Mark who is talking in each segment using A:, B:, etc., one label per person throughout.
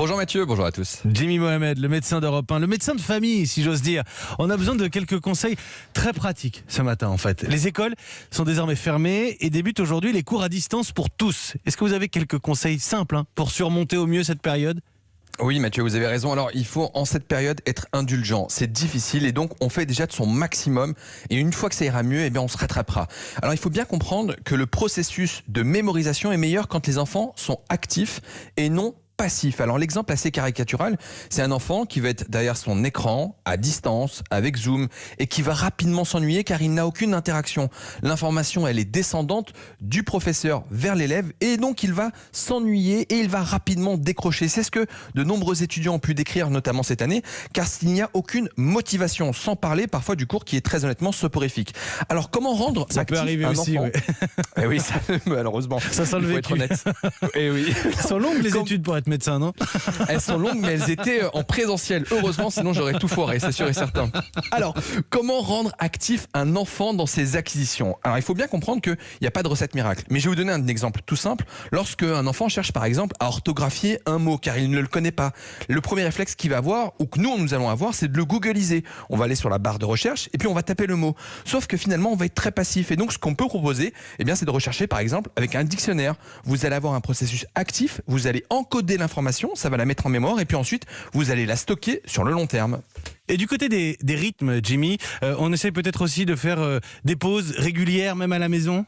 A: Bonjour Mathieu, bonjour à tous.
B: Jimmy Mohamed, le médecin d'Europe 1, le médecin de famille, si j'ose dire. On a besoin de quelques conseils très pratiques ce matin, en fait. Les écoles sont désormais fermées et débutent aujourd'hui les cours à distance pour tous. Est-ce que vous avez quelques conseils simples pour surmonter au mieux cette période ?
A: Oui Mathieu, vous avez raison. Alors il faut en cette période être indulgent. C'est difficile et donc on fait déjà de son maximum. Et une fois que ça ira mieux, on se rattrapera. Alors il faut bien comprendre que le processus de mémorisation est meilleur quand les enfants sont actifs et non passif. Alors l'exemple assez caricatural, c'est un enfant qui va être derrière son écran, à distance, avec Zoom, et qui va rapidement s'ennuyer car il n'a aucune interaction. L'information, elle est descendante du professeur vers l'élève, et donc il va s'ennuyer et il va rapidement décrocher. C'est ce que de nombreux étudiants ont pu décrire, notamment cette année, car il n'y a aucune motivation, sans parler parfois du cours qui est très honnêtement soporifique. Alors comment rendre
B: ça
A: actif
B: peut arriver
A: un
B: aussi,
A: enfant
B: ouais.
A: Oui, ça, malheureusement.
B: Ça sent le
A: Il faut
B: vécu.
A: être honnête. Et oui.
B: Elles sont longues les études pour être médecin, non ?
A: Elles sont longues, mais elles étaient en présentiel. Heureusement, sinon j'aurais tout foiré, c'est sûr et certain. Alors, comment rendre actif un enfant dans ses acquisitions ? Alors, il faut bien comprendre qu'il n'y a pas de recette miracle. Mais je vais vous donner un exemple tout simple. Lorsque un enfant cherche, par exemple, à orthographier un mot, car il ne le connaît pas, le premier réflexe qu'il va avoir, ou que nous allons avoir, c'est de le googliser. On va aller sur la barre de recherche, et puis on va taper le mot. Sauf que finalement, on va être très passif. Et donc, ce qu'on peut proposer, c'est de rechercher, par exemple, avec un dictionnaire. Vous allez avoir un processus actif, vous allez encoder l'information, ça va la mettre en mémoire et puis ensuite vous allez la stocker sur le long terme.
B: Et du côté des rythmes, Jimmy, on essaie peut-être aussi de faire des pauses régulières même à la maison ?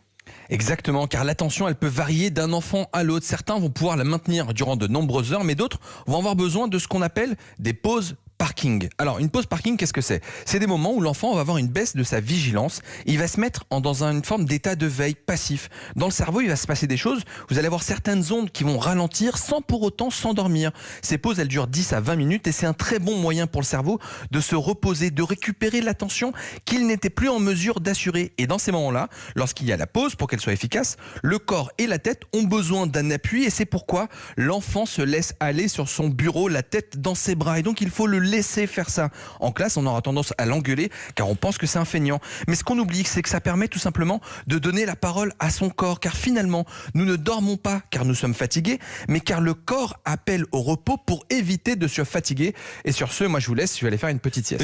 A: Exactement, car l'attention, elle peut varier d'un enfant à l'autre. Certains vont pouvoir la maintenir durant de nombreuses heures, mais d'autres vont avoir besoin de ce qu'on appelle des pauses parking. Alors, une pause parking, qu'est-ce que c'est ? C'est des moments où l'enfant va avoir une baisse de sa vigilance. Il va se mettre dans une forme d'état de veille passif. Dans le cerveau, il va se passer des choses. Vous allez avoir certaines ondes qui vont ralentir sans pour autant s'endormir. Ces pauses, elles durent 10 à 20 minutes et c'est un très bon moyen pour le cerveau de se reposer, de récupérer l'attention qu'il n'était plus en mesure d'assurer. Et dans ces moments-là, lorsqu'il y a la pause, pour qu'elle soit efficace, le corps et la tête ont besoin d'un appui et c'est pourquoi l'enfant se laisse aller sur son bureau, la tête dans ses bras. Et donc, il faut le laisser faire ça. En classe, on aura tendance à l'engueuler car on pense que c'est un feignant. Mais ce qu'on oublie, c'est que ça permet tout simplement de donner la parole à son corps. Car finalement, nous ne dormons pas car nous sommes fatigués, mais car le corps appelle au repos pour éviter de se fatiguer. Et sur ce, moi je vous laisse, je vais aller faire une petite sieste.